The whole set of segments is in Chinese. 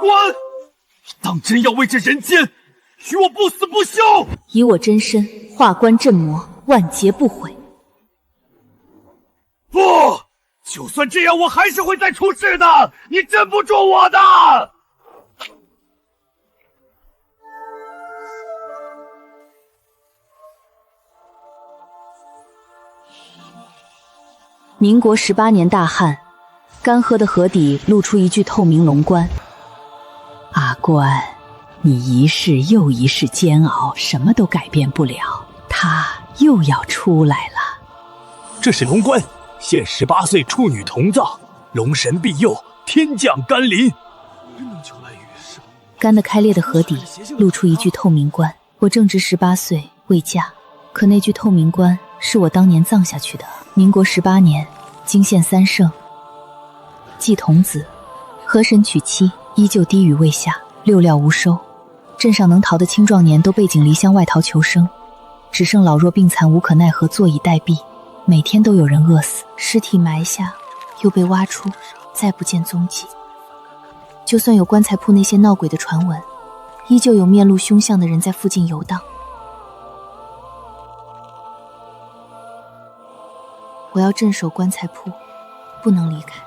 滚！当真要为这人间与我不死不休！以我真身化关镇魔，万劫不悔。不，就算这样，我还是会再出世的，你镇不住我的！民国18年大旱，干涸的河底露出一具透明龙棺。阿关，你一世又一世煎熬，什么都改变不了，他又要出来了。这是龙棺，现18岁处女同葬，龙神庇佑，天降甘霖。干得开裂的河底露出一具透明棺。我正值18岁，未嫁，可那具透明棺是我当年葬下去的。民国18年，泾县3圣祭童子，河神娶妻，依旧低语未下，六料无收。镇上能逃的青壮年都背井离乡外逃求生，只剩老弱病残无可奈何，坐以待毙。每天都有人饿死，尸体埋下，又被挖出，再不见踪迹。就算有棺材铺那些闹鬼的传闻，依旧有面露凶相的人在附近游荡。我要镇守棺材铺，不能离开。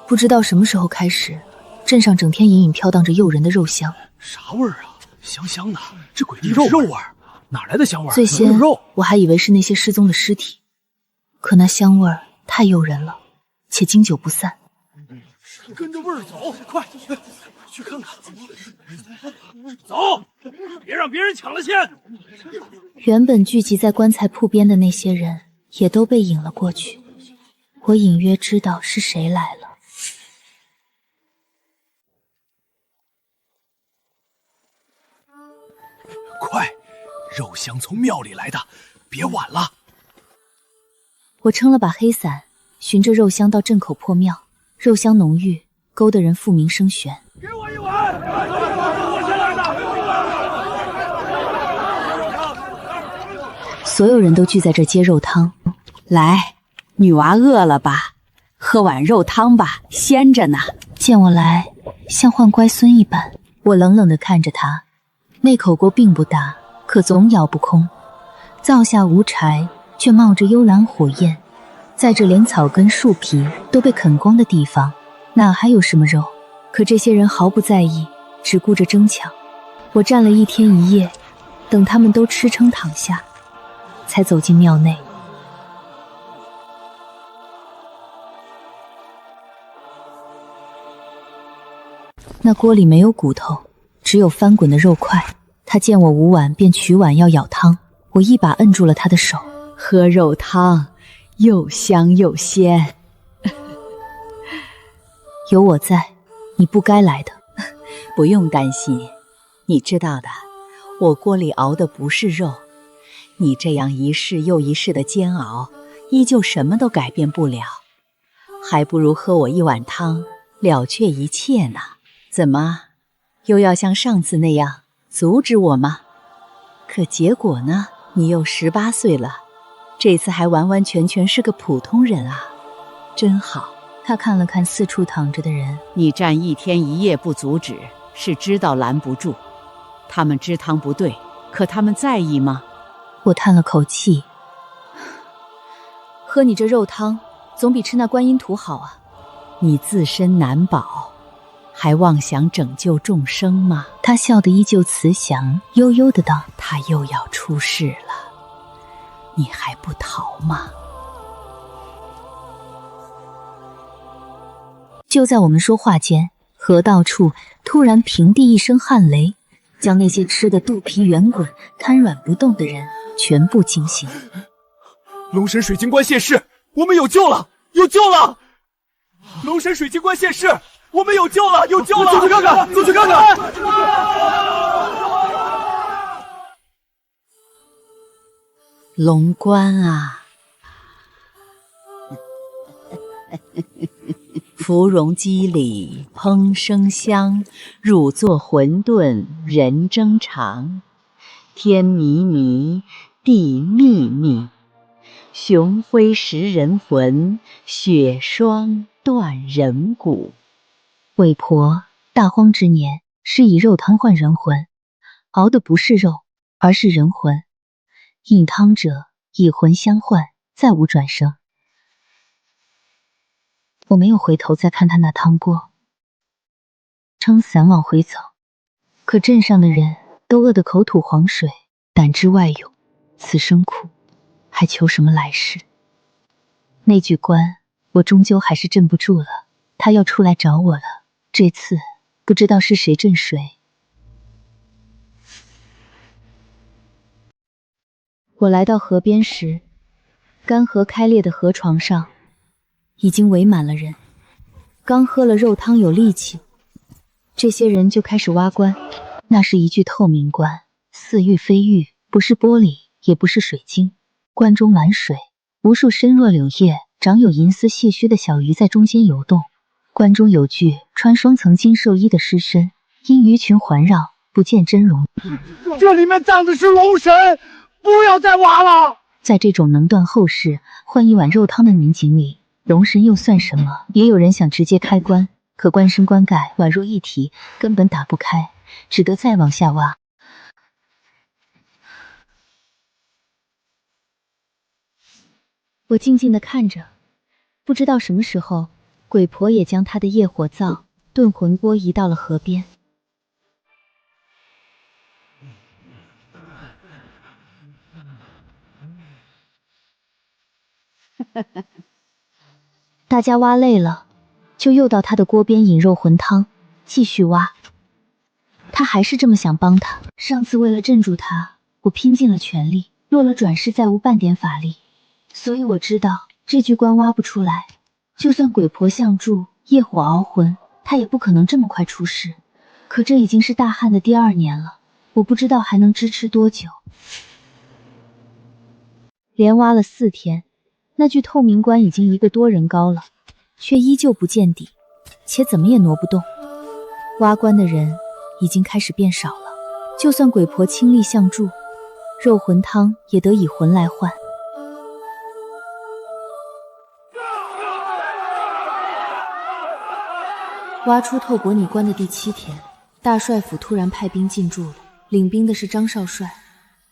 不知道什么时候开始，镇上整天隐隐飘荡着诱人的肉香。啥味儿啊？香香的，这鬼地肉味儿，哪来的香味儿？最先我还以为是那些失踪的尸体，可那香味儿太诱人了，且经久不散。跟着味儿走，快去看看。走，别让别人抢了先。原本聚集在棺材铺边的那些人也都被引了过去，我隐约知道是谁来了。快，肉香从庙里来的，别晚了。我撑了把黑伞，循着肉香到镇口破庙。肉香浓郁，勾得人复鸣声悬。给我一碗！我先来的。所有人都聚在这接肉汤。来，女娃饿了吧？喝碗肉汤吧，鲜着呢。见我来，像唤乖孙一般。我冷冷地看着他，那口锅并不大，可总咬不空。灶下无柴，却冒着幽蓝火焰。在这连草根树皮都被啃光的地方，哪还有什么肉？可这些人毫不在意，只顾着争抢。我站了1天1夜，等他们都吃撑躺下，才走进庙内。那锅里没有骨头，只有翻滚的肉块。他见我无碗，便取碗要舀汤，我一把摁住了他的手。喝肉汤又香又鲜。有我在，你不该来的。不用担心，你知道的，我锅里熬的不是肉。你这样一世又一世的煎熬，依旧什么都改变不了，还不如喝我一碗汤，了却一切呢。怎么，又要像上次那样阻止我吗？可结果呢？你又18岁了，这次还完完全全是个普通人啊，真好。他看了看四处躺着的人，你站1天1夜不阻止，是知道拦不住。他们支汤不对，可他们在意吗？我叹了口气，喝你这肉汤，总比吃那观音土好啊。你自身难保，还妄想拯救众生吗？他笑得依旧慈祥，悠悠的道：他又要出事了，你还不逃吗？就在我们说话间，河道处突然平地一声旱雷，将那些吃得肚皮圆滚、瘫软不动的人全部惊醒。龙神水晶棺现世，我们有救了，有救了！龙神水晶棺现世，我们有救了，有救了！走去看看，走去看看！龙棺啊！芙蓉肌里烹生香，乳作馄饨人争长。天迷迷，地密密，雄辉蚀人魂，雪霜断人骨。韦婆大荒之年，是以肉汤换人魂，熬的不是肉，而是人魂。饮汤者，以魂相换，再无转生。我没有回头再看他那汤锅，撑伞往回走。可镇上的人都饿得口吐黄水，胆汁外涌。此生苦，还求什么来世？那句关，我终究还是镇不住了。他要出来找我了，这次不知道是谁镇谁。我来到河边时，干涸开裂的河床上已经围满了人。刚喝了肉汤有力气，这些人就开始挖棺。那是一具透明棺，似玉非玉，不是玻璃，也不是水晶。棺中满水，无数身若柳叶、长有银丝细须的小鱼在中间游动。棺中有具穿双层金寿衣的尸身，因鱼群环绕，不见真容。这里面葬的是龙神，不要再挖了！在这种能断后事、换一碗肉汤的民警里，龙神又算什么？也有人想直接开棺，可棺身棺盖宛若一体，根本打不开，只得再往下挖。我静静地看着，不知道什么时候，鬼婆也将她的业火灶、炖魂锅移到了河边。大家挖累了，就又到他的锅边饮肉魂汤，继续挖。他还是这么想帮他。上次为了镇住他，我拼尽了全力，落了转世再无半点法力，所以我知道这具棺挖不出来。就算鬼婆相助，业火熬魂，他也不可能这么快出世。可这已经是大旱的第2年了，我不知道还能支持多久。连挖了4天，那具透明棺已经1个多人高了，却依旧不见底，且怎么也挪不动。挖棺的人已经开始变少了，就算鬼婆倾力相助，肉魂汤也得以魂来换。挖出透伯尼关的第7天，大帅府突然派兵进驻了，领兵的是张少帅，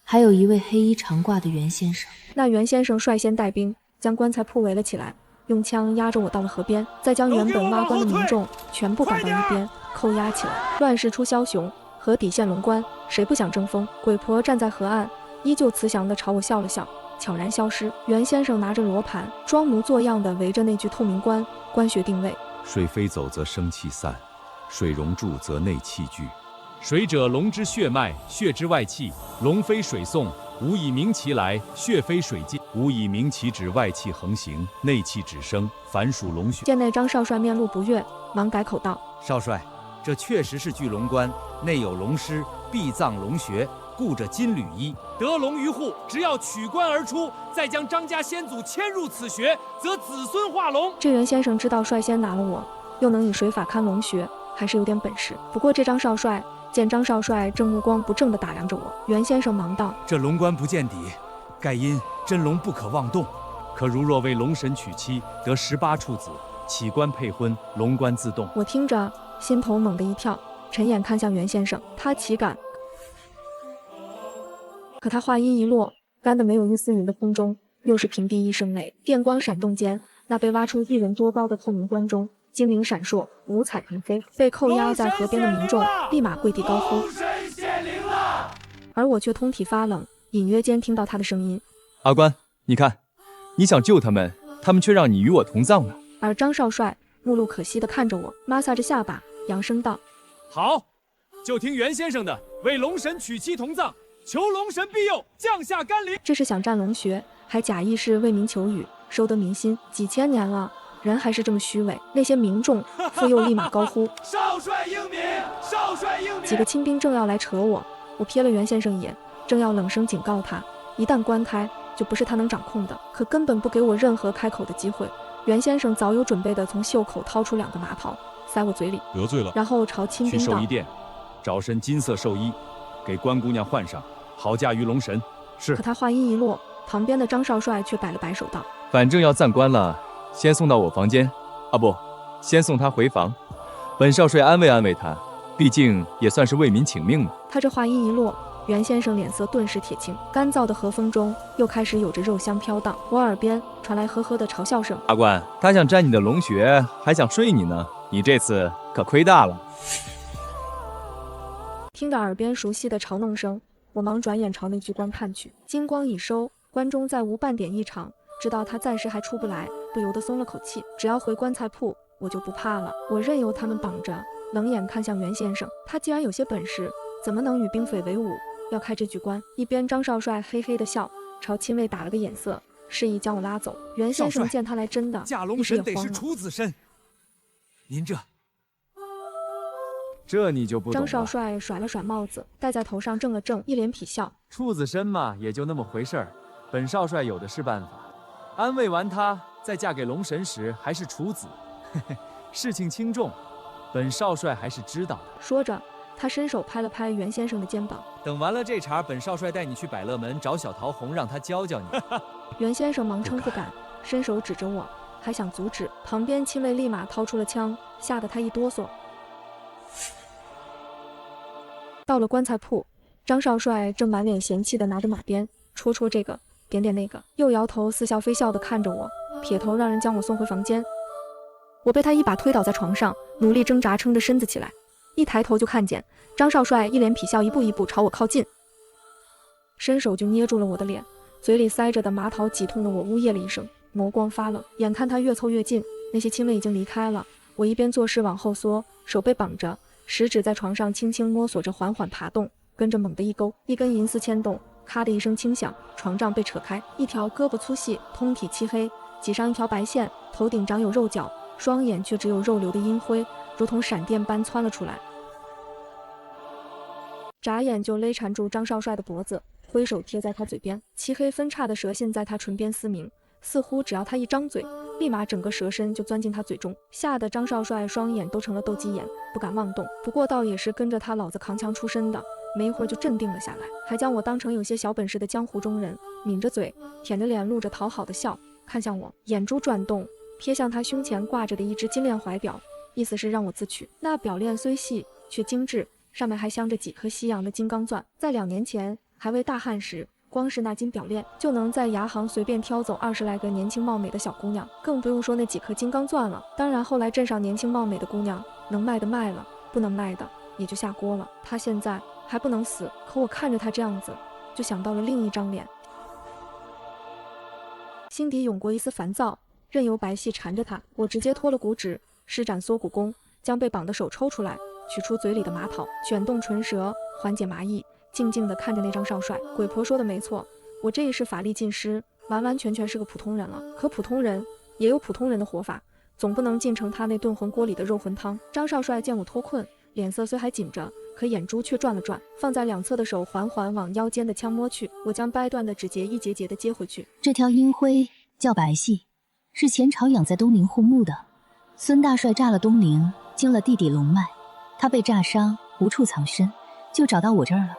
还有一位黑衣长褂的袁先生。那袁先生率先带兵将棺材铺围了起来，用枪压着我到了河边，再将原本挖棺的民众全部赶到一边扣押起来。乱世出枭雄，河底现龙棺，谁不想争锋？鬼婆站在河岸，依旧慈祥地朝我笑了笑，悄然消失。袁先生拿着罗盘，装模作样地围着那具透明棺，棺穴定位。水飞走则生气散，水溶注则内气聚。水者龙之血脉，血之外气。龙飞水送，吾以明其来；血飞水尽，吾以明其指外气横行，内气止生。凡属龙血。见内张少帅面露不悦，忙改口道：少帅，这确实是巨龙棺，内有龙尸，必葬龙穴，故这金缕衣。得龙于户，只要取棺而出，再将张家先祖迁入此穴，则子孙化龙。这袁先生知道率先拿了我，又能以水法看龙穴，还是有点本事。不过这张少帅见张少帅正目光不正地打量着我，袁先生忙道：这龙棺不见底，盖因真龙不可妄动。可如若为龙神娶妻，得18处子，起棺配婚，龙棺自动。我听着心头猛地一跳，沉眼看向袁先生，他岂敢？可他话音一落，干得没有一丝云的空中，又是平地一声雷，电光闪动间，那被挖出1人多高的透明棺中，精灵闪烁，五彩腾飞，被扣押在河边的民众立马跪地高呼。而我却通体发冷，隐约间听到他的声音：阿关，你看，你想救他们，他们却让你与我同葬了。而张少帅目露可惜地看着我，摩挲着下巴，扬声道：好，就听袁先生的，为龙神娶妻同葬，求龙神庇佑，降下甘霖。这是想占龙穴，还假意是为民求雨，收得民心。几千年了，人还是这么虚伪。那些民众复又立马高呼：少帅英明，少帅英明！几个亲兵正要来扯我，我瞥了袁先生一眼，正要冷声警告他，一旦棺开，就不是他能掌控的。可根本不给我任何开口的机会。袁先生早有准备的从袖口掏出2个麻袍，塞我嘴里，得罪了。然后朝亲去兵道：寿衣店，找身金色寿衣，给关姑娘换上，好嫁于龙神。是。可他话音一落，旁边的张少帅却摆了摆手道：反正要暂关了，先送到我房间，啊不，先送他回房。本少帅安慰安慰他，毕竟也算是为民请命嘛。他这话音一落，袁先生脸色顿时铁青，干燥的和风中又开始有着肉香飘荡，我耳边传来呵呵的嘲笑声。阿冠，他想沾你的龙穴，还想睡你呢，你这次可亏大了。听着耳边熟悉的嘲弄声，我忙转眼朝那巨棺看去，金光已收，棺中再无半点异常，知道他暂时还出不来，不由得松了口气。只要回棺材铺，我就不怕了。我任由他们绑着，冷眼看向袁先生，他既然有些本事，怎么能与兵匪为伍？要开这巨棺。一边张少帅嘿嘿的笑，朝亲卫打了个眼色，示意将我拉走。袁先生见他来真的，驾龙神得是处子身，您这你就不懂了。张少帅甩了甩帽子，戴在头上正了正，一脸痞笑。处子身嘛，也就那么回事儿。本少帅有的是办法。安慰完他，在嫁给龙神时还是处子，事情轻重，本少帅还是知道的。说着，他伸手拍了拍袁先生的肩膀。等完了这茬，本少帅带你去百乐门找小桃红，让他教教你。袁先生忙称不敢，伸手指着我，还想阻止。旁边亲卫立马掏出了枪，吓得他一哆嗦。到了棺材铺，张少帅正满脸嫌弃地拿着马鞭，戳这个，点那个，又摇头似笑非笑地看着我，撇头让人将我送回房间。我被他一把推倒在床上，努力挣扎撑着身子起来，一抬头就看见张少帅一脸痞笑，一步一步朝我靠近，伸手就捏住了我的脸，嘴里塞着的麻桃挤痛的我呜咽了一声，眸光发冷。眼看他越凑越近，那些亲卫已经离开了，我一边做事往后缩，手被绑着，食指在床上轻轻摸索着，缓缓爬动，跟着猛地一勾，一根银丝牵动，咔的一声轻响，床帐被扯开，一条胳膊粗细，通体漆黑，挤上一条白线，头顶长有肉角，双眼却只有肉流的阴灰，如同闪电般窜了出来，眨眼就勒缠住张少帅的脖子，挥手贴在他嘴边，漆黑分叉的舌信在他唇边嘶鸣，似乎只要他一张嘴，立马整个蛇身就钻进他嘴中，吓得张少帅双眼都成了斗鸡眼，不敢妄动。不过倒也是跟着他老子扛枪出身的，没一会儿就镇定了下来，还将我当成有些小本事的江湖中人，抿着嘴，舔着脸，露着讨好的笑，看向我，眼珠转动，瞥向他胸前挂着的一只金链怀表，意思是让我自取。那表链虽细却精致，上面还镶着几颗西洋的金刚钻，在2年前还为大汉时，光是那金表链就能在牙行随便挑走20来个年轻貌美的小姑娘，更不用说那几颗金刚钻了。当然后来镇上年轻貌美的姑娘，能卖的卖了，不能卖的也就下锅了。他现在还不能死，可我看着他这样子，就想到了另一张脸，心底涌过一丝烦躁，任由白皙缠着他。我直接脱了骨指，施展缩骨功，将被绑的手抽出来，取出嘴里的麻桃，卷动唇舌，缓解麻意，静静地看着那张少帅。鬼婆说的没错，我这一世法力尽失，完完全全是个普通人了。可普通人也有普通人的活法，总不能进成他那炖魂锅里的肉魂汤。张少帅见我脱困，脸色虽还紧着，可眼珠却转了转，放在两侧的手缓缓往腰间的枪摸去。我将掰断的指节一节节地接回去。这条阴灰叫白皙，是前朝养在东陵护墓的。孙大帅炸了东陵，惊了弟弟龙脉，他被炸伤，无处藏身，就找到我这儿了。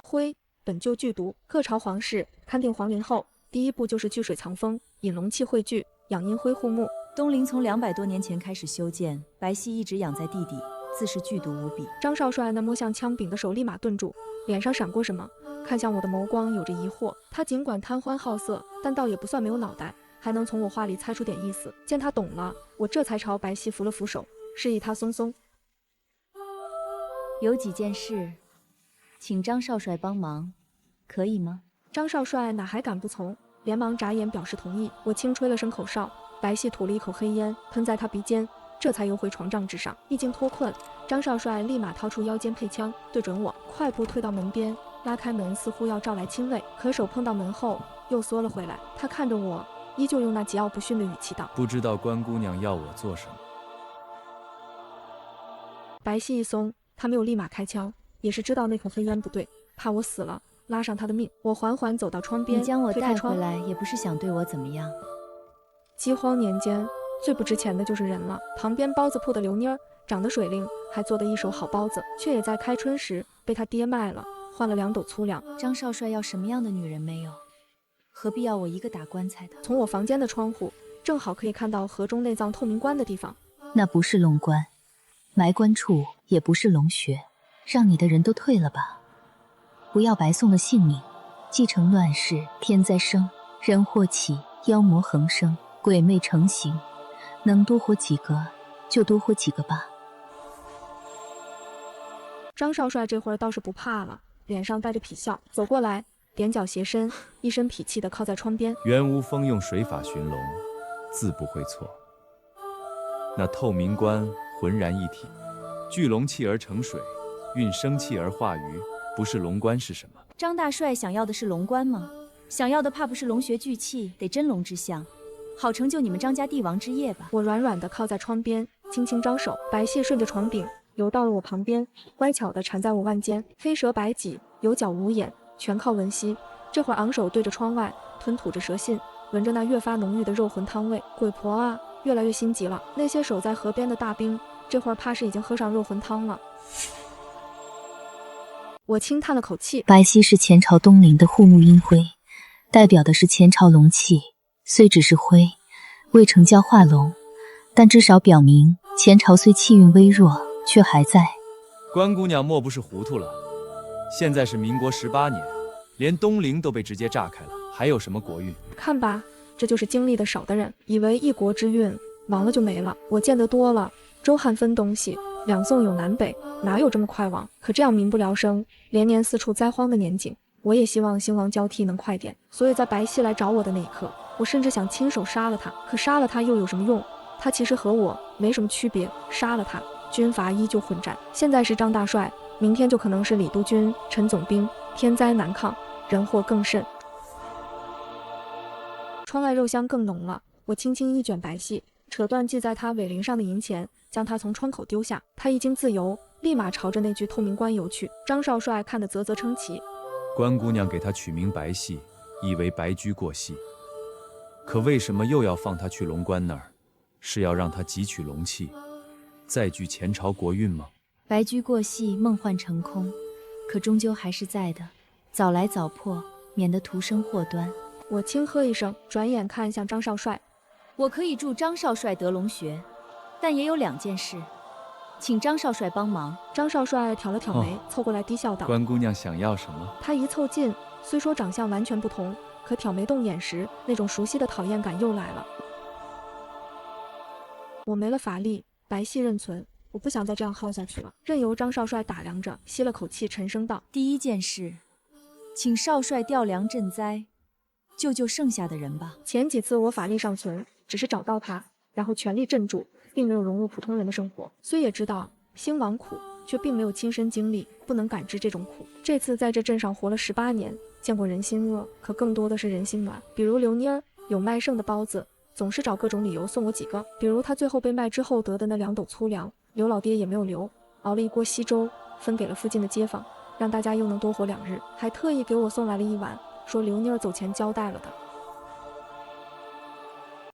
灰本就剧毒，各朝皇室勘定皇陵后，第一步就是聚水藏风，引龙气汇聚，养阴灰护墓。东陵从200多年前开始修建，白皙一直养在地底，自是剧毒无比。张少帅那摸向枪柄的手立马顿住，脸上闪过什么，看向我的眸光有着疑惑。他尽管贪欢好色，但倒也不算没有脑袋，还能从我话里猜出点意思。见他懂了，我这才朝白皙扶了扶手，示意他松松。有几件事，请张少帅帮忙，可以吗？张少帅哪还敢不从，连忙眨眼表示同意。我轻吹了声口哨，白皙吐了一口黑烟，喷在他鼻尖，这才游回床帐之上。一经脱困，张少帅立马掏出腰间配枪，对准我，快步退到门边，拉开门，似乎要召来亲卫，可手碰到门后又缩了回来。他看着我，依旧用那桀骜不驯的语气道：“不知道关姑娘要我做什么？”白皙一松，他没有立马开枪，也是知道那口黑烟不对，怕我死了拉上他的命。我缓缓走到窗边，你将我带回来也不是想对我怎么样。饥荒年间最不值钱的就是人了。旁边包子铺的刘妮儿长得水灵，还做得一手好包子，却也在开春时被他爹卖了，换了2斗粗粮。张少帅要什么样的女人没有？何必要我一个打棺材的？从我房间的窗户正好可以看到河中内脏透明棺的地方，那不是龙关，埋棺处也不是龙穴，让你的人都退了吧，不要白送了性命。既成乱世，天灾生，人祸起，妖魔横生，鬼魅成形，能多活几个就多活几个吧。张少帅这会儿倒是不怕了，脸上带着痞笑，走过来，踮脚斜身，一身痞气地靠在窗边。袁无风用水法寻龙，自不会错。那透明棺浑然一体，聚龙气而成水，运生气而化鱼，不是龙棺是什么？张大帅想要的是龙棺吗？想要的怕不是龙穴聚气，得真龙之相，好成就你们张家帝王之业吧。我软软地靠在窗边，轻轻招手，白蟹顺着床柄游到了我旁边，乖巧地缠在我腕间。飞蛇百脊，有角无眼，全靠闻吸。这会儿昂首对着窗外，吞吐着蛇信，闻着那越发浓郁的肉魂汤味。鬼婆啊，越来越心急了。那些守在河边的大兵，这会儿怕是已经喝上肉魂汤了。我轻叹了口气。白皙是前朝东陵的护木阴灰，代表的是前朝龙气，虽只是灰，未成教化龙，但至少表明前朝虽气运微弱，却还在。关姑娘莫不是糊涂了？现在是民国18年，连东陵都被直接炸开了，还有什么国运？看吧，这就是经历的少的人，以为一国之运亡了就没了。我见得多了，周汉分东西，两宋有南北，哪有这么快亡？可这样民不聊生，连年四处灾荒的年景，我也希望兴亡交替能快点。所以在白皙来找我的那一刻，我甚至想亲手杀了他。可杀了他又有什么用？他其实和我没什么区别，杀了他，军阀依旧混战。现在是张大帅，明天就可能是李督军、陈总兵，天灾难抗，人祸更甚。窗外肉香更浓了，我轻轻一卷白皙，扯断系在他尾翎上的银钱，将他从窗口丢下。他一经自由，立马朝着那具透明棺游去。张少帅看得啧啧称奇。关姑娘给他取名白皙，以为白驹过隙，可为什么又要放他去龙关那儿？是要让他汲取龙气，再聚前朝国运吗？白驹过隙，梦幻成空，可终究还是在的。早来早破，免得徒生祸端。我轻喝一声，转眼看向张少帅。我可以助张少帅得龙穴，但也有2件事，请张少帅帮忙。张少帅挑了挑眉，凑过来低笑道：关姑娘想要什么？他一凑近，虽说长相完全不同，可挑眉动眼时，那种熟悉的讨厌感又来了。我没了法力，白皙认存，我不想再这样耗下去了。任由张少帅打量着，吸了口气，沉声道：第1件事，请少帅调粮赈灾，救救剩下的人吧。前几次我法力尚存，只是找到他，然后全力镇住，并没有融入普通人的生活。虽也知道兴亡苦，却并没有亲身经历，不能感知这种苦。这次在这镇上活了18年，见过人心恶，可更多的是人心暖。比如刘妮儿有卖剩的包子，总是找各种理由送我几个。比如他最后被卖之后得的那2斗粗粮，刘老爹也没有留，熬了一锅稀粥分给了附近的街坊，让大家又能多活2日，还特意给我送来了一碗，说刘妮儿走前交代了的。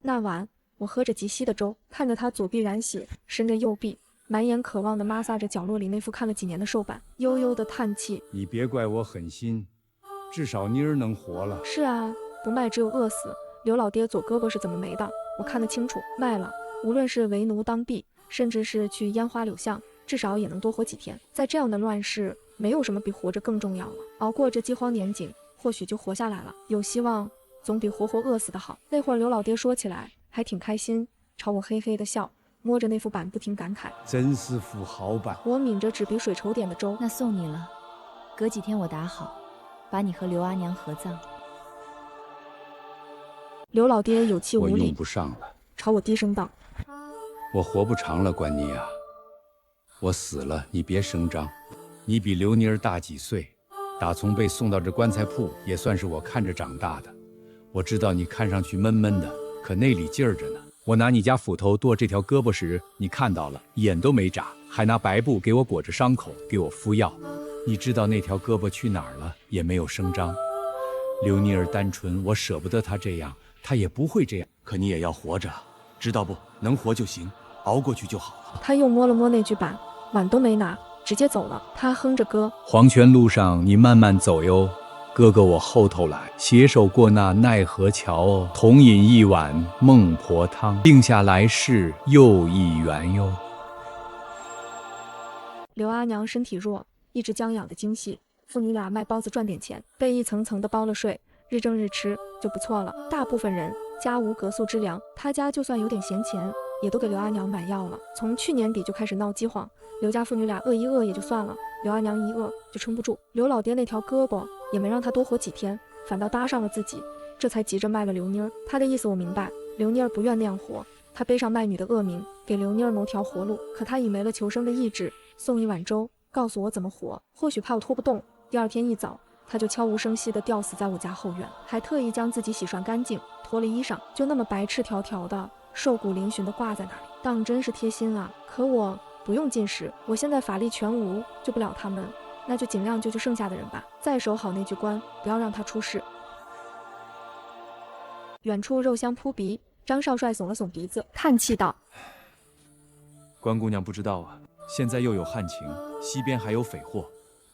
那晚我喝着极稀的粥，看着他左臂染血，伸着右臂，满眼渴望地抹撒着角落里那副看了几年的寿板，悠悠地叹气。你别怪我狠心，至少妮儿能活了。是啊，不卖只有饿死。刘老爹左胳膊是怎么没的？我看得清楚，卖了，无论是为奴当婢，甚至是去烟花柳巷，至少也能多活几天。在这样的乱世，没有什么比活着更重要了。熬过这饥荒年景，或许就活下来了，有希望总比活活饿死的好。那会儿刘老爹说起来还挺开心，朝我嘿嘿的笑，摸着那副板不停感慨，真是副好板。我抿着只比水稠点的粥，那送你了，隔几天我打好，把你和刘阿娘合葬。刘老爹有气无力，我用不上了，朝我低声道：我活不长了，关妮啊，我死了你别声张。你比刘妮儿大几岁，打从被送到这棺材铺，也算是我看着长大的。我知道你看上去闷闷的，可内里劲儿着呢。我拿你家斧头剁这条胳膊时，你看到了，眼都没眨，还拿白布给我裹着伤口，给我敷药。你知道那条胳膊去哪儿了，也没有声张。刘妮儿单纯，我舍不得她这样，她也不会这样。可你也要活着，知道不？能活就行，熬过去就好了。他又摸了摸那具板，碗都没拿，直接走了。他哼着歌：黄泉路上你慢慢走哟，哥哥我后头来，携手过那奈何桥哦，同饮一碗孟婆汤，定下来世又一圆哟。刘阿娘身体弱，一直将养的精细，父女俩卖包子赚点钱，被一层层的包了税，日挣日吃就不错了。大部分人家无隔宿之粮，他家就算有点闲钱，也都给刘阿娘买药了。从去年底就开始闹饥荒，刘家父女俩饿一饿也就算了，刘阿娘一饿就撑不住。刘老爹那条胳膊也没让他多活几天，反倒搭上了自己，这才急着卖了刘妮儿。他的意思我明白，刘妮儿不愿那样活，他背上卖女的恶名，给刘妮儿谋条活路。可他已没了求生的意志，送一碗粥，告诉我怎么活，或许怕我拖不动。第二天一早，他就悄无声息地吊死在我家后院，还特意将自己洗涮干净，脱了衣裳，就那么白赤条条的，瘦骨嶙峋地挂在那里，当真是贴心啊。可我不用进食，我现在法力全无，救不了他们，那就尽量救剩下的人吧，再守好那句关，不要让他出事。远处肉香扑鼻，张少帅耸了耸鼻子，叹气道：关姑娘不知道啊，现在又有旱情，西边还有匪祸，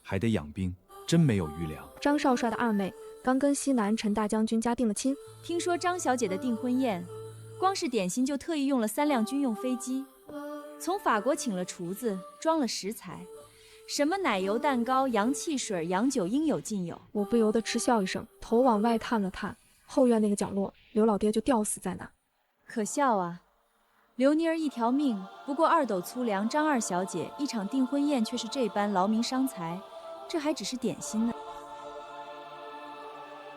还得养兵，真没有余粮。张少帅的二妹刚跟西南陈大将军家定了亲，听说张小姐的订婚宴，光是点心就特意用了3辆军用飞机，从法国请了厨子，装了食材，什么奶油蛋糕、洋汽水、洋酒应有尽有。我不由得嗤笑一声，头往外探了探，后院那个角落，刘老爹就吊死在那。可笑啊！刘妮儿一条命，不过2斗粗粮；张二小姐一场订婚宴，却是这般劳民伤财，这还只是点心呢。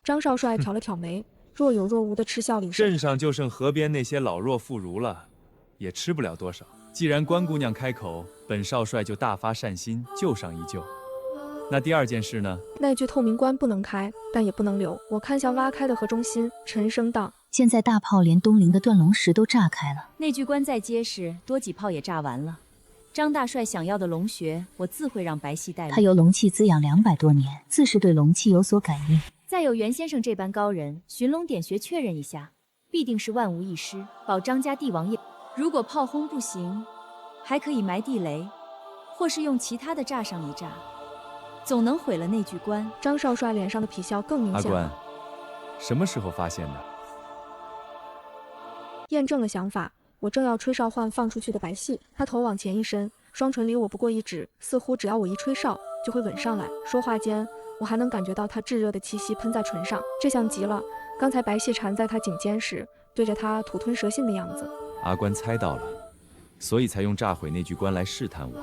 张少帅挑了挑眉，若有若无的嗤笑了一声。镇上就剩河边那些老弱妇孺了，也吃不了多少。既然关姑娘开口，本少帅就大发善心，救上一救。那第二件事呢？那具透明棺不能开，但也不能留。我看向挖开的河中心，沉声道：现在大炮连东陵的断龙石都炸开了，那具棺再结实，多几炮也炸完了。张大帅想要的龙穴，我自会让白皙带路。他由龙气滋养200多年，自是对龙气有所感应。再有袁先生这般高人，寻龙点穴确认一下，必定是万无一失，保张家帝王业。如果炮轰不行，还可以埋地雷，或是用其他的炸上一炸，总能毁了那具棺。张少帅脸上的痞笑更明显了。阿关，什么时候发现的？验证了想法，我正要吹哨唤放出去的白皙，他头往前一伸，双唇离我不过1指，似乎只要我一吹哨，就会吻上来。说话间，我还能感觉到他炙热的气息喷在唇上，这像极了刚才白皙缠在他颈间时，对着他吐吞舌信的样子。阿关猜到了，所以才用炸毁那具棺来试探我，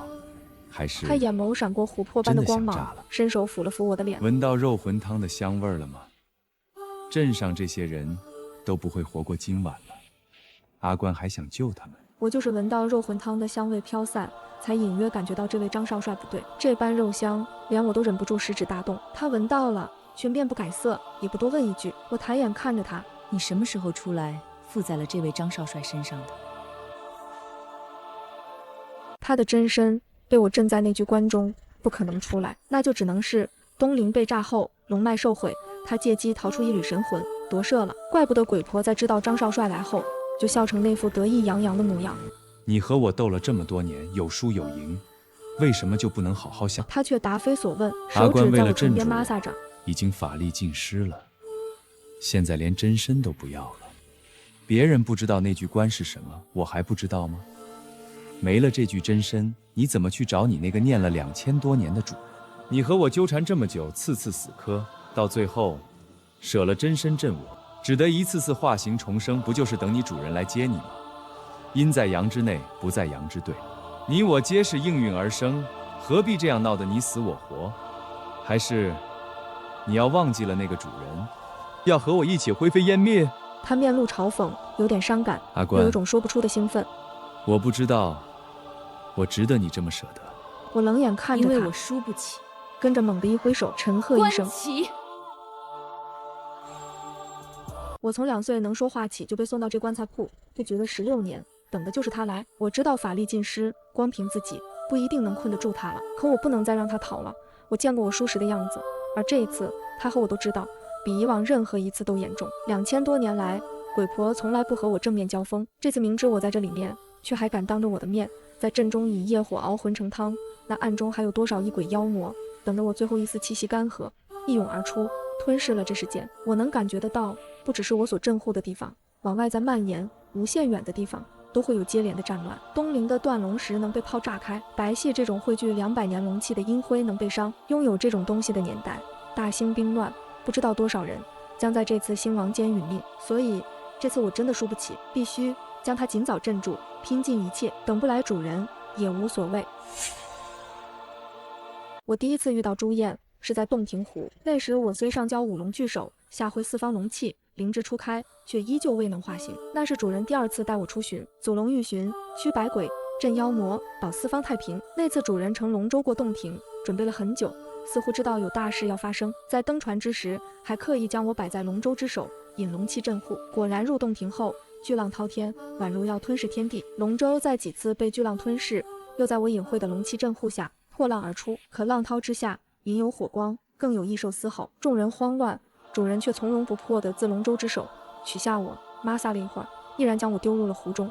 还是……他眼眸闪过琥珀般的光芒，伸手抚了抚我的脸。闻到肉魂汤的香味了吗？镇上这些人都不会活过今晚了，阿关还想救他们。我就是闻到肉魂汤的香味飘散，才隐约感觉到这位张少帅不对，这般肉香，连我都忍不住食指大动。他闻到了，却面不改色，也不多问一句。我抬眼看着他：你什么时候出来附在了这位张少帅身上的？他的真身被我镇在那具棺中，不可能出来，那就只能是东陵被炸后，龙脉受毁，他借机逃出一缕神魂，夺舍了。怪不得鬼婆在知道张少帅来后，就笑成那副得意洋洋的模样。你和我斗了这么多年，有输有赢，为什么就不能好好相？他却答非所问，手指在我唇边摩挲着。已经法力尽失了，现在连真身都不要了。别人不知道那具棺是什么，我还不知道吗？没了这具真身，你怎么去找你那个念了2000多年的主人？你和我纠缠这么久，次次死磕，到最后舍了真身镇我，只得一次次化形重生，不就是等你主人来接你吗？阴在阳之内，不在阳之对，你我皆是应运而生，何必这样闹得你死我活？还是你要忘记了那个主人，要和我一起灰飞烟灭？他面露嘲讽，有点伤感，阿关，又有种说不出的兴奋。我不知道，我值得你这么舍得。我冷眼看着他，因为我输不起，跟着猛地一挥手，沉喝一声。我从2岁能说话起就被送到这棺材铺，就觉得16年，等的就是他来。我知道法力尽失，光凭自己不一定能困得住他了，可我不能再让他逃了。我见过我输时的样子，而这一次，他和我都知道，比以往任何一次都严重。2000多年来，鬼婆从来不和我正面交锋，这次明知我在这里面，却还敢当着我的面，在阵中以业火熬魂成汤。那暗中还有多少异鬼妖魔，等着我最后一丝气息干涸，一涌而出，吞噬了这世间。我能感觉得到，不只是我所镇护的地方，往外在蔓延，无限远的地方都会有接连的战乱。东陵的断龙石能被炮炸开，白蟹这种汇聚200年龙气的阴灰能被伤。拥有这种东西的年代，大兴兵乱，不知道多少人将在这次兴亡间殒命。所以这次我真的输不起，必须将它尽早镇住，拼尽一切，等不来主人也无所谓。我第一次遇到朱燕是在洞庭湖，那时我虽上交5龙巨首，下挥4方龙气，灵智初开，却依旧未能化形。那是主人第2次带我出巡，祖龙御巡，驱百鬼，镇妖魔，保4方太平。那次主人乘龙舟过洞庭，准备了很久，似乎知道有大事要发生，在登船之时，还刻意将我摆在龙舟之首，引龙气镇护。果然入洞庭后，巨浪滔天，宛如要吞噬天地。龙舟在几次被巨浪吞噬，又在我隐晦的龙气镇护下破浪而出。可浪涛之下，隐有火光，更有异兽嘶吼，众人慌乱，主人却从容不迫地自龙舟之首取下我，摩挲了一会儿，毅然将我丢入了湖中。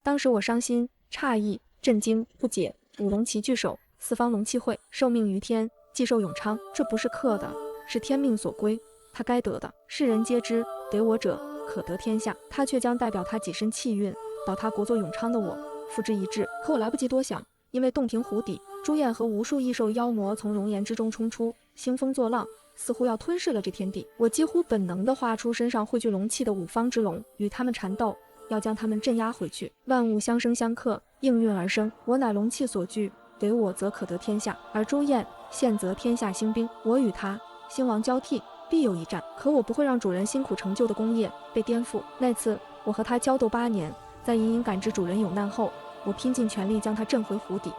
当时我伤心、诧异、震惊、不解。5龙齐聚首，4方龙气会，受命于天，既寿永昌。这不是刻的，是天命所归，他该得的。世人皆知，得我者可得天下，他却将代表他几身气运，保他国祚永昌的我付之一掷。可我来不及多想，因为洞庭湖底，朱燕和无数异兽妖魔从熔岩之中冲出，兴风作浪，似乎要吞噬了这天地。我几乎本能地画出身上汇聚龙气的5方之龙，与他们缠斗，要将他们镇压回去。万物相生相克，应运而生，我乃龙气所聚，得我则可得天下，而朱燕现则天下兴兵，我与他兴亡交替，必有一战。可我不会让主人辛苦成就的功业被颠覆。那次我和他交斗8年，在隐隐感知主人有难后，我拼尽全力将他震回湖底。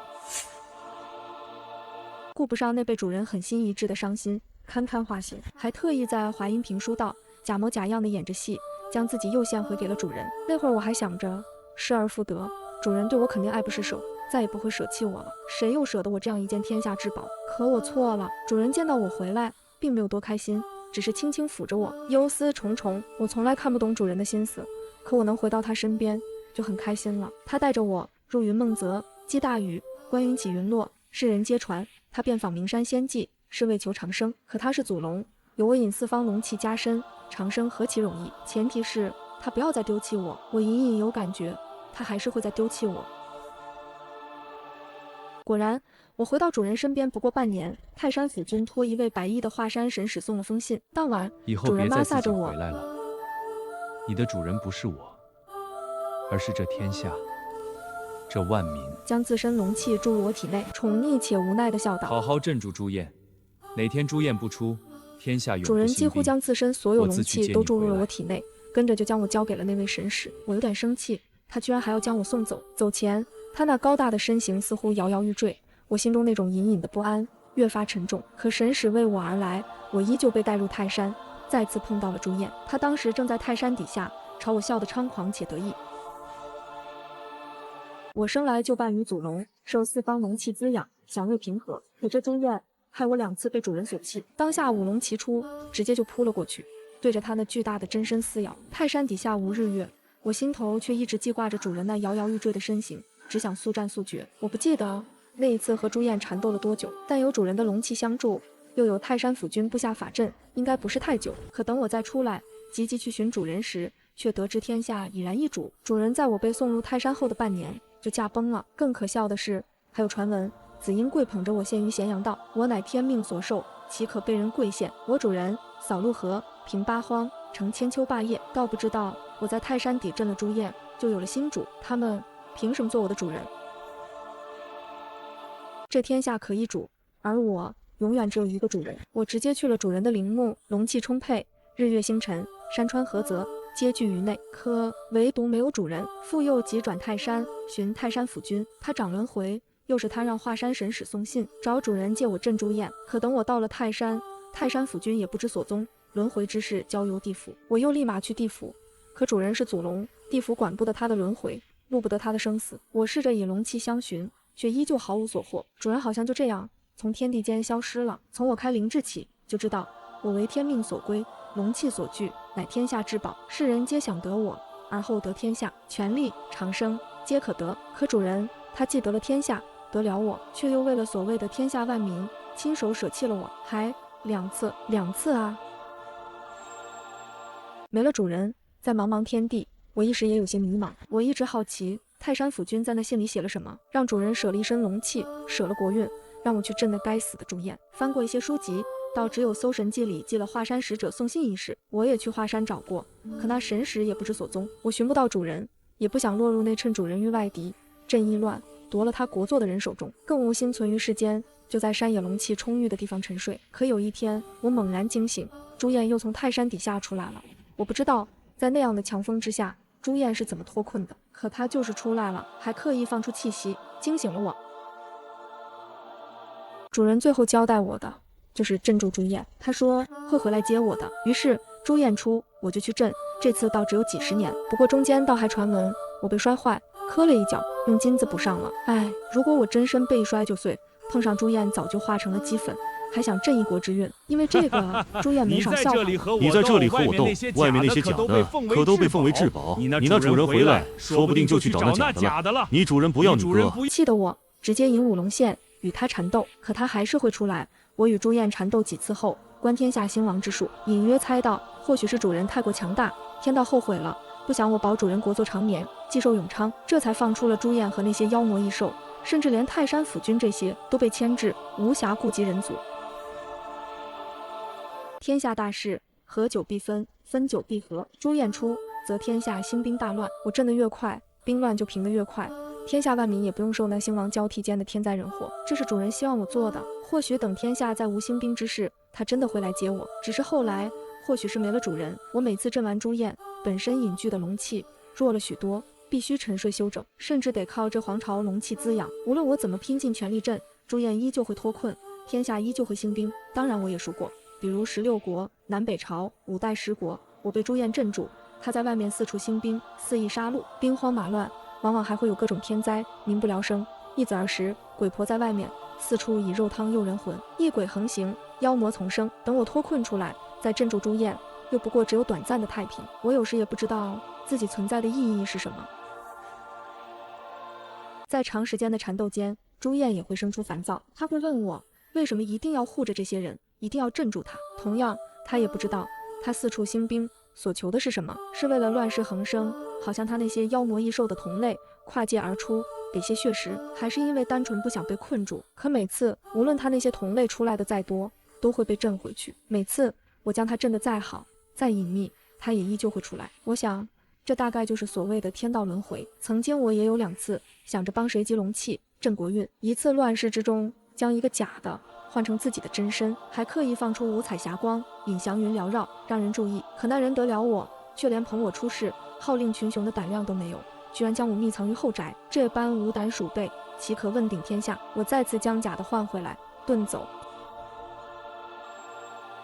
顾不上那被主人狠心一掷的伤心，堪堪化形，还特意在华阴评书道，假模假样的演着戏，将自己又献回给了主人。那会儿我还想着失而复得，主人对我肯定爱不释手，再也不会舍弃我了，谁又舍得我这样一件天下至宝？可我错了，主人见到我回来并没有多开心，只是轻轻抚着我，忧思重重。我从来看不懂主人的心思，可我能回到他身边就很开心了。他带着我入云梦泽，击大雨，观云起云落，世人皆传他遍访名山仙迹，是为求长生。可他是祖龙，有我引4方龙气加身，长生何其容易？前提是他不要再丢弃我。我隐隐有感觉，他还是会再丢弃我。果然，我回到主人身边不过半年，泰山府君托一位白衣的华山神使送了封信。当晚，主人摩挲着我，回来了。你的主人不是我，而是这天下，这万民。将自身龙气注入我体内，宠溺且无奈地笑道：“好好镇住朱燕，哪天朱燕不出，天下永不兴兵。”主人几乎将自身所有龙气都注入了我体内，跟着就将我交给了那位神使。我有点生气，他居然还要将我送走。走前，他那高大的身形似乎摇摇欲坠，我心中那种隐隐的不安越发沉重。可神使为我而来，我依旧被带入泰山，再次碰到了朱燕。他当时正在泰山底下，朝我笑得猖狂且得意。我生来就伴于祖龙，受4方龙气滋养，祥瑞平和。可这朱燕害我2次被主人所弃，当下5龙齐出，直接就扑了过去，对着他那巨大的真身撕咬。泰山底下无日月，我心头却一直记挂着主人那摇摇欲坠的身形，只想速战速决。我不记得那一次和朱燕缠斗了多久，但有主人的龙气相助，又有泰山府君布下法阵，应该不是太久。可等我再出来急急去寻主人时，却得知天下已然易主。主人在我被送入泰山后的半年就驾崩了。更可笑的是，还有传闻子婴跪捧着我献于咸阳道：“我乃天命所受，岂可被人跪献？我主人扫陆河，平八荒，成千秋霸业。倒不知道我在泰山底镇了朱燕，就有了新主，他们凭什么做我的主人？这天下可一主，而我永远只有一个主人。我直接去了主人的陵墓，龙气充沛，日月星辰，山川河泽皆聚于内，可唯独没有主人。复又急转泰山，寻泰山府君，他长轮回，又是他让华山神使送信找主人借我镇朱燕。可等我到了泰山，泰山府君也不知所踪，轮回之事交由地府。我又立马去地府，可主人是祖龙，地府管不得他的轮回，录不得他的生死。我试着以龙气相寻，却依旧毫无所获。主人好像就这样从天地间消失了。从我开灵智起，就知道我为天命所归，龙气所聚，乃天下至宝，世人皆想得我，而后得天下，权力长生皆可得。可主人他既得了天下，得了我，却又为了所谓的天下万民，亲手舍弃了我，还两次啊！没了主人，在茫茫天地，我一时也有些迷茫。我一直好奇，泰山府君在那信里写了什么，让主人舍了一身龙气，舍了国运，让我去镇那该死的朱燕。翻过一些书籍，到只有《搜神记》里记了华山使者送信一事。我也去华山找过，可那神使也不知所踪。我寻不到主人，也不想落入那趁主人于外敌，朕意乱，夺了他国祚的人手中，更无心存于世间，就在山野龙气充裕的地方沉睡。可有一天，我猛然惊醒，朱燕又从泰山底下出来了。我不知道在那样的强风之下，朱燕是怎么脱困的，可她就是出来了，还刻意放出气息，惊醒了我。主人最后交代我的就是镇住朱燕，他说会回来接我的。于是朱燕出，我就去镇。这次倒只有几十年，不过中间倒还传闻我被摔坏，磕了一脚，用金子补上了。哎，如果我真身被一摔就碎，碰上朱燕早就化成了齑粉，还想振一国之运。因为这个朱燕没少笑话。你在这里和我斗，外面那些假的可都被奉为至宝。你那主人回来，说不定就去找那假的了。你主人不要你哥，气得我直接引五龙线与他缠斗，可他还是会出来。我与朱燕缠斗几次后，观天下兴亡之术，隐约猜到或许是主人太过强大，天道后悔了，不想我保主人国祚长眠，继寿永昌，这才放出了朱燕和那些妖魔异兽，甚至连泰山府君这些都被牵制，无暇顾及人族。天下大事，合久必分，分久必合。朱燕出，则天下兴兵大乱。我震得越快，兵乱就平得越快，天下万民也不用受那兴亡交替间的天灾人祸。这是主人希望我做的。或许等天下再无兴兵之事，他真的会来接我。只是后来，或许是没了主人，我每次镇完朱燕，本身隐居的龙气弱了许多，必须沉睡休整，甚至得靠这皇朝龙气滋养。无论我怎么拼尽全力镇，朱燕依旧会脱困，天下依旧会兴兵。当然我也输过，比如16国、南北朝、5代10国，我被朱燕镇住，他在外面四处兴兵，肆意杀戮，兵荒马乱，往往还会有各种天灾，民不聊生。一子而食，鬼婆在外面四处以肉汤诱人魂，异鬼横行，妖魔丛生。等我脱困出来，再镇住朱燕，又不过只有短暂的太平。我有时也不知道自己存在的意义是什么。在长时间的缠斗间，朱燕也会生出烦躁，他会问我为什么一定要护着这些人，一定要镇住他。同样，他也不知道他四处兴兵所求的是什么，是为了乱世横生，好像他那些妖魔异兽的同类跨界而出给些血食，还是因为单纯不想被困住。可每次无论他那些同类出来的再多，都会被震回去。每次我将他镇得再好再隐秘，他也依旧会出来。我想这大概就是所谓的天道轮回。曾经我也有2次想着帮谁集龙气镇国运，一次乱世之中将一个假的换成自己的真身，还刻意放出五彩霞光引祥云缭绕，让人注意。可那人得了我，却连捧我出世号令群雄的胆量都没有，居然将我密藏于后宅，这般无胆鼠辈，岂可问鼎天下？我再次将假的换回来，遁走。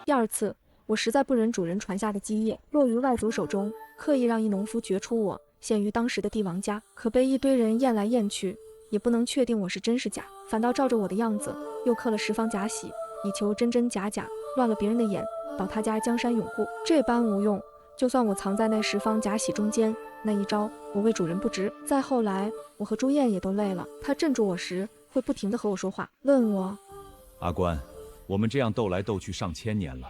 第2次，我实在不忍主人传下的基业落于外族手中，刻意让一农夫掘出我，献于当时的帝王家，可被一堆人验来验去，也不能确定我是真是假，反倒照着我的样子又刻了10方假玺，以求真真假假，乱了别人的眼，保他家江山永固。这般无用，就算我藏在那10方假玺中间，那一招我为主人不值。再后来，我和朱燕也都累了，他镇住我时会不停地和我说话，问我：阿关，我们这样斗来斗去上千年了，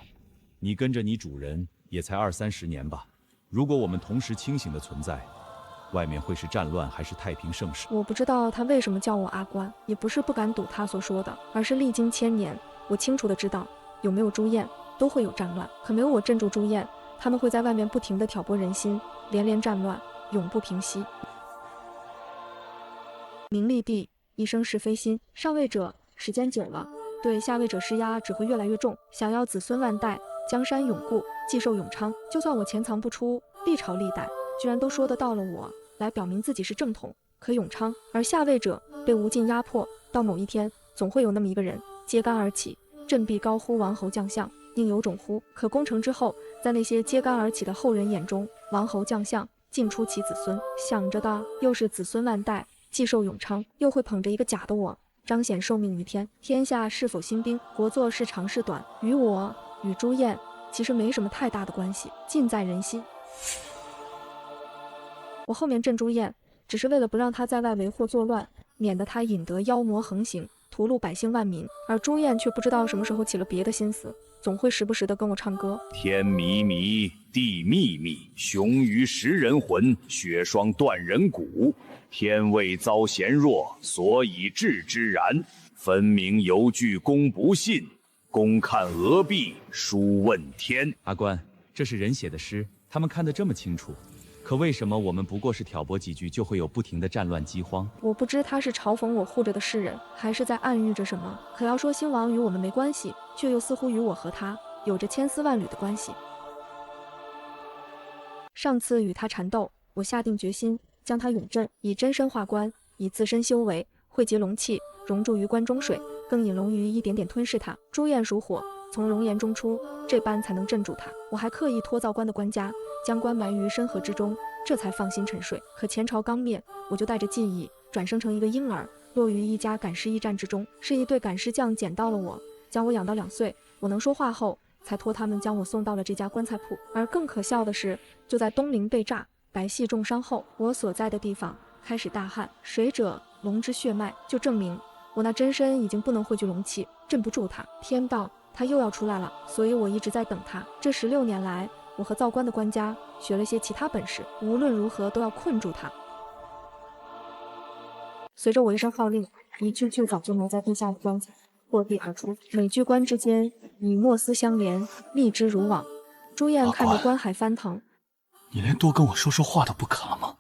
你跟着你主人也才20-30年吧？如果我们同时清醒的存在，外面会是战乱还是太平盛世？我不知道他为什么叫我阿关，也不是不敢赌他所说的，而是历经千年，我清楚的知道，有没有朱燕都会有战乱，可没有我镇住朱燕，他们会在外面不停地挑拨人心，连连战乱永不平息。名利弊，一生是非心，上位者时间久了，对下位者施压只会越来越重，想要子孙万代，江山永固，继寿永昌，就算我潜藏不出，历朝历代居然都说得到了我，来表明自己是正统可永昌。而下位者被无尽压迫，到某一天总会有那么一个人揭竿而起，振臂高呼王侯将相，宁有种乎？可攻城之后，在那些揭竿而起的后人眼中，王侯将相尽出其子孙，想着的又是子孙万代，继寿永昌，又会捧着一个假的我，彰显受命于天。天下是否兴兵，国祚是长是短，与我与朱燕其实没什么太大的关系，尽在人心。我后面镇朱燕，只是为了不让他在外为祸作乱，免得他引得妖魔横行，屠戮百姓万民。而朱燕却不知道什么时候起了别的心思，总会时不时地跟我唱歌。天迷迷，地密密，雄鱼食人魂，雪霜断人骨。天未遭贤弱，所以治之然。分明犹惧公不信，公看额壁，书问天。阿官，这是人写的诗，他们看得这么清楚。可为什么我们不过是挑拨几句，就会有不停的战乱饥荒？我不知他是嘲讽我护着的世人，还是在暗喻着什么。可要说兴亡与我们没关系，却又似乎与我和他有着千丝万缕的关系。上次与他缠斗，我下定决心将他永镇，以真身化关，以自身修为，汇集龙气，熔铸于关中水，更引龙鱼一点点吞噬他。朱燕属火，从熔岩中出，这般才能镇住他。我还刻意托造关的官家，将关埋于深河之中，这才放心沉睡。可前朝刚灭，我就带着记忆转生成一个婴儿，落于一家赶尸驿站之中。是一对赶尸匠捡到了我，将我养到2岁，我能说话后，才托他们将我送到了这家棺材铺。而更可笑的是，就在东陵被炸，白系重伤后，我所在的地方开始大旱，水者龙之血脉，就证明我那真身已经不能汇聚龙气，镇不住他。天道，他又要出来了，所以我一直在等他。这16年来，我和造关的官家学了些其他本事，无论如何都要困住他。随着我一声号令，一具具早就埋在地下的棺材破地而出，每具棺之间以墨丝相连，密织如网。朱燕看着棺骸翻腾，你连多跟我说说话都不肯了吗？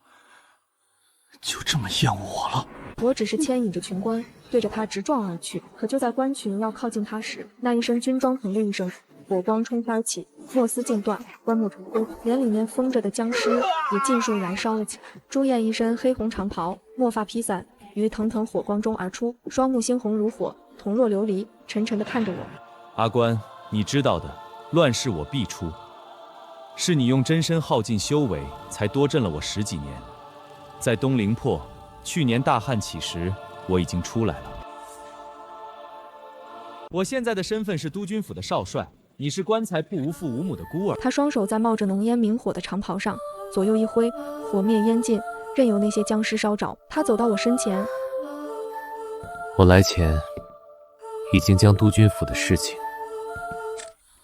就这么厌恶我了？我只是牵引着群官对着他直撞而去，可就在官群要靠近他时，那一身军装腾的一声，火光冲天而起，墨丝尽断，棺木成灰，连里面封着的僵尸也尽数燃烧了起来。朱燕一身黑红长袍，墨发披散，于腾腾火光中而出，双目猩红如火，瞳若琉璃，沉沉地看着我。阿官，你知道的，乱世我必出。是你用真身耗尽修为，才多镇了我10几年。在东陵破，去年大旱起时，我已经出来了。我现在的身份是督军府的少帅，你是棺材铺无父无母的孤儿。他双手在冒着浓烟明火的长袍上左右一挥，火灭烟尽，任由那些僵尸烧着。他走到我身前，我来前已经将督军府的事情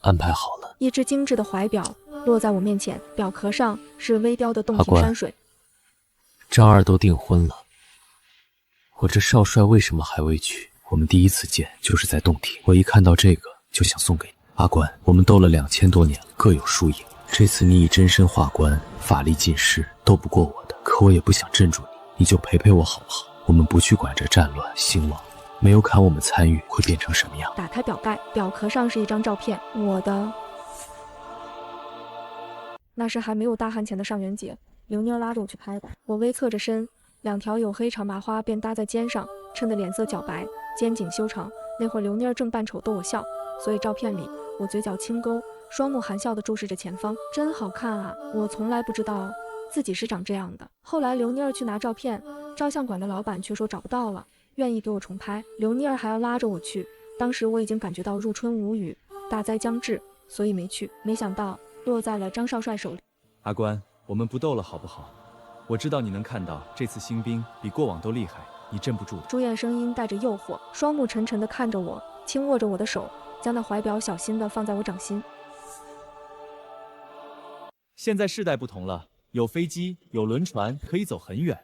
安排好了。一只精致的怀表落在我面前，表壳上是微雕的洞庭山水。张二都订婚了，我这少帅为什么还未娶？我们第一次见就是在洞庭，我一看到这个就想送给你。阿官，我们斗了2000多年了，各有输赢。这次你以真身化关，法力尽失，斗不过我的，可我也不想镇住你，你就陪陪我好不好？我们不去管这战乱兴亡，没有看我们参与会变成什么样。打开表盖，表壳上是一张照片，我的。那是还没有大旱前的上元节，刘妮儿拉着我去拍的。我微侧着身，2条黝黑长麻花便搭在肩上，衬得脸色皎白，肩颈修长。那会儿刘妮儿正扮丑逗我笑，所以照片里我嘴角轻勾，双目含笑地注视着前方，真好看啊！我从来不知道自己是长这样的。后来刘妮儿去拿照片，照相馆的老板却说找不到了，愿意给我重拍。刘妮儿还要拉着我去，当时我已经感觉到入春无雨，大灾将至，所以没去。没想到落在了张少帅手里。阿官，我们不斗了好不好？我知道你能看到这次新兵比过往都厉害，你镇不住的。朱燕声音带着诱惑，双目沉沉地看着我，轻握着我的手，将那怀表小心地放在我掌心。现在世代不同了，有飞机，有轮船，可以走很远。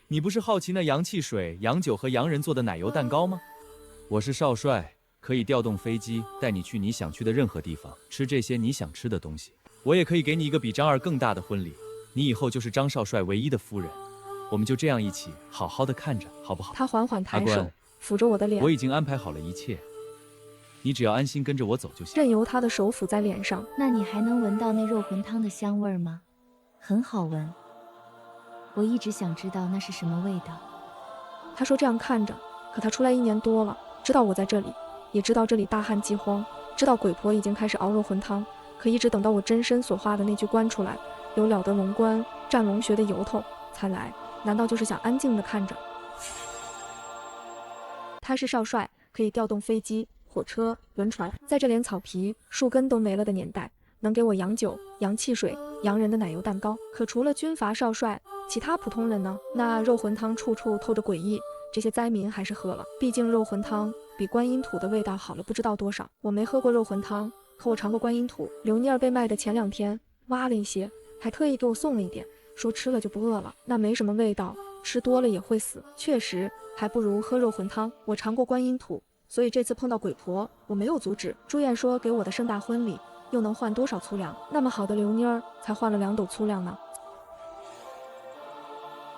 你不是好奇那洋汽水、洋酒和洋人做的奶油蛋糕吗？我是少帅，可以调动飞机带你去你想去的任何地方，吃这些你想吃的东西。我也可以给你一个比张二更大的婚礼，你以后就是张少帅唯一的夫人。我们就这样一起好好的看着，好不好？他缓缓抬手抚着我的脸，我已经安排好了一切，你只要安心跟着我走就行。任由他的手抚在脸上。那你还能闻到那肉魂汤的香味吗？很好闻，我一直想知道那是什么味道。他说这样看着，可他出来1年多了，知道我在这里，也知道这里大旱饥荒，知道鬼婆已经开始熬肉魂汤，可一直等到我真身所画的那具棺出来，有了得龙棺战龙穴的由头才来。难道就是想安静地看着？他是少帅，可以调动飞机、火车、轮船，在这连草皮、树根都没了的年代，能给我洋酒、洋汽水、洋人的奶油蛋糕。可除了军阀少帅，其他普通人呢？那肉魂汤处处透着诡异，这些灾民还是喝了，毕竟肉魂汤比观音土的味道好了不知道多少。我没喝过肉魂汤，可我尝过观音土。刘妮儿被卖的前2天挖了一些，还特意给我送了一点，说吃了就不饿了，那没什么味道，吃多了也会死。确实还不如喝肉魂汤。我尝过观音土，所以这次碰到鬼婆，我没有阻止。朱燕说给我的盛大婚礼又能换多少粗粮？那么好的刘妮儿才换了2斗粗粮呢。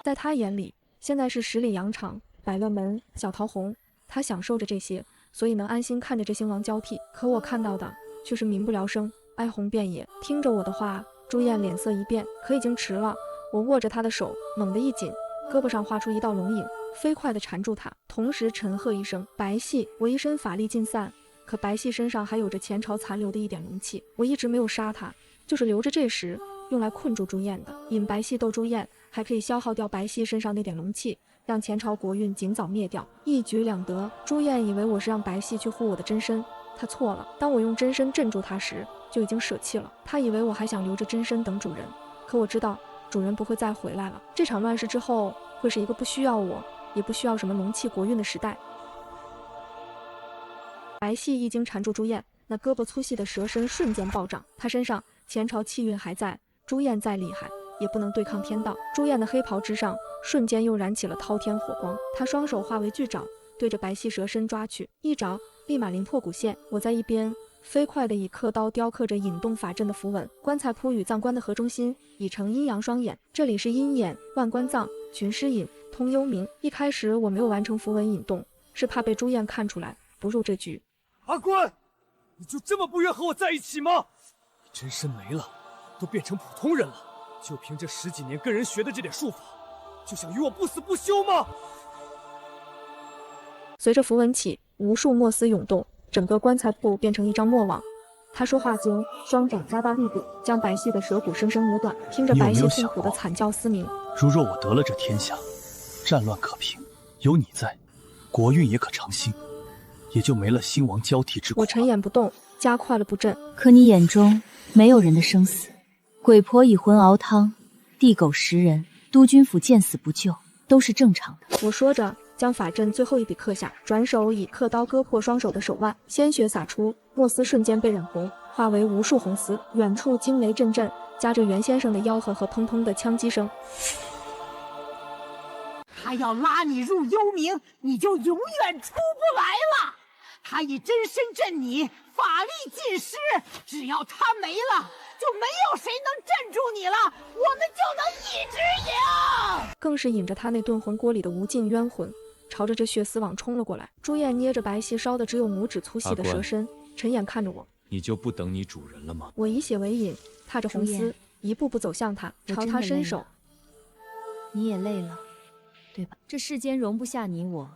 在他眼里，现在是十里洋场、百乐门、小桃红，他享受着这些，所以能安心看着这兴亡交替。可我看到的却是民不聊生，哀鸿遍野。听着我的话，朱燕脸色一变，可已经迟了。我握着她的手，猛地一紧，胳膊上画出一道龙影，飞快地缠住她，同时沉喝一声：“白系！”我一身法力尽散，可白系身上还有着前朝残留的一点龙气，我一直没有杀他，就是留着这时用来困住朱燕的。引白系斗朱燕，还可以消耗掉白系身上那点龙气，让前朝国运尽早灭掉，一举两得。朱燕以为我是让白系去护我的真身，她错了。当我用真身镇住她时，就已经舍弃了。她以为我还想留着真身等主人，可我知道主人不会再回来了。这场乱世之后，会是一个不需要我，也不需要什么龙气国运的时代。白系一经缠住朱燕，那胳膊粗细的蛇身瞬间暴涨，她身上前朝气运还在，朱燕再厉害也不能对抗天道。朱燕的黑袍之上瞬间又燃起了滔天火光，她双手化为巨爪，对着白系蛇身抓去，一爪立马凌破骨线。我在一边飞快地以刻刀雕刻着引动法阵的符文。棺材铺与葬棺的河中心已成阴阳双眼，这里是阴眼、万棺葬、群尸引、通幽冥。一开始我没有完成符文引动，是怕被朱燕看出来不入这局。阿关，你就这么不愿和我在一起吗？你真身没了，都变成普通人了，就凭这10几年跟人学的这点术法，就想与我不死不休吗？随着符文起，无数墨丝涌动，整个棺材铺变成一张墨网。他说话间，双掌加大力度，将白系的舌骨生生扭断。听着白系痛苦的惨叫嘶鸣，如若我得了这天下，战乱可平，有你在，国运也可长兴，也就没了兴亡交替之苦。我沉眼不动，加快了布阵。可你眼中没有人的生死，鬼婆以魂熬汤，地狗食人，督军府见死不救，都是正常的。我说着，将法阵最后一笔刻下，转手以刻刀割破双手的手腕，鲜血洒出，墨丝瞬间被染红，化为无数红丝。远处惊雷阵阵，夹着袁先生的吆喝和砰砰的枪击声。他要拉你入幽冥，你就永远出不来了。他以真身镇你，法力尽失，只要他没了，就没有谁能镇住你了，我们就能一直赢。更是引着他那炖魂锅里的无尽冤魂，朝着这血丝网冲了过来。朱燕捏着白皙烧的只有拇指粗细的蛇身，沉眼看着我。你就不等你主人了吗？我以血为引，踏着红丝，一步步走向他，朝他伸手。你也累了，对吧？这世间容不下你我，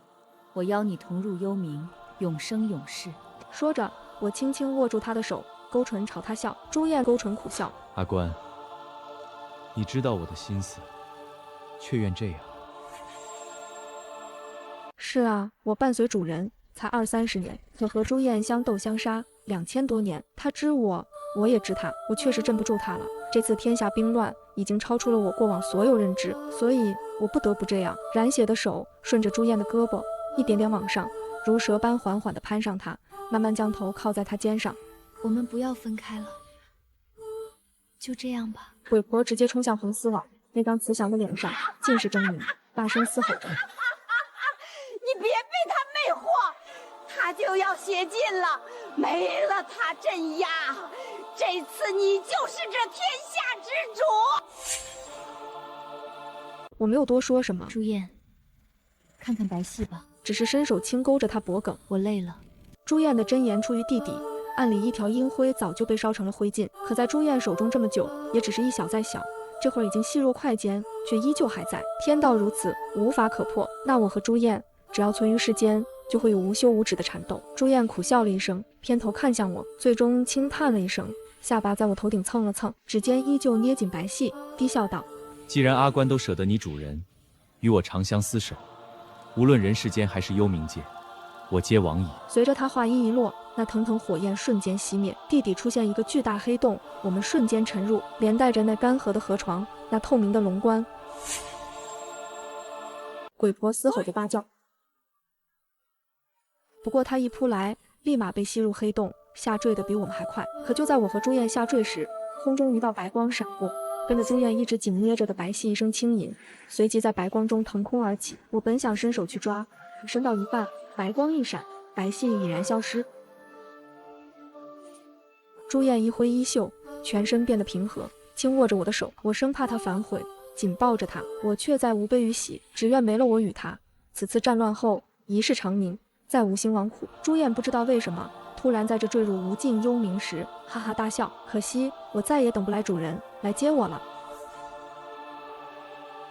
我邀你同入幽冥，永生永世。说着，我轻轻握住他的手，勾唇朝他笑。朱燕勾唇苦笑。阿关，你知道我的心思，却愿这样。是啊，我伴随主人才20-30年，可和朱燕相斗相杀2000多年，他知我，我也知他，我确实镇不住他了。这次天下兵乱已经超出了我过往所有认知，所以我不得不这样。染血的手顺着朱燕的胳膊一点点往上，如蛇般缓缓地攀上他，慢慢将头靠在他肩上。我们不要分开了，就这样吧。鬼婆直接冲向红丝网，那张慈祥的脸上尽是狰狞，大声嘶吼着。你别被他魅惑，他就要血尽了，没了他镇压，这次你就是这天下之主。我没有多说什么。朱燕，看看白皙吧，只是伸手轻勾着他脖颈。我累了。朱燕的真言出于地底，暗里一条阴灰早就被烧成了灰烬，可在朱燕手中这么久，也只是一小再小，这会儿已经细若块间，却依旧还在。天道如此，无法可破。那我和朱燕只要存于世间，就会有无休无止的缠斗。朱燕苦笑了一声，偏头看向我，最终轻叹了一声，下巴在我头顶蹭了蹭，指尖依旧捏紧白皙，低笑道：既然阿关都舍得你主人，与我长相厮守，无论人世间还是幽冥界，我皆往矣。随着他话音一落，那腾腾火焰瞬间熄灭，地底出现一个巨大黑洞，我们瞬间沉入，连带着那干涸的河床，那透明的龙棺。鬼婆嘶吼着大叫，不过他一扑来，立马被吸入黑洞，下坠的比我们还快。可就在我和朱燕下坠时，空中一道白光闪过，跟着朱燕一直紧捏着的白皙一声轻吟，随即在白光中腾空而起。我本想伸手去抓，可伸到一半，白光一闪，白皙已然消失。朱燕一挥衣袖，全身变得平和，轻握着我的手，我生怕她反悔，紧抱着她。我却再无悲与喜，只愿没了我与她。此次战乱后，一世长宁，再无兴亡苦。朱燕不知道为什么，突然在这坠入无尽幽冥时，哈哈大笑。可惜我再也等不来主人来接我了。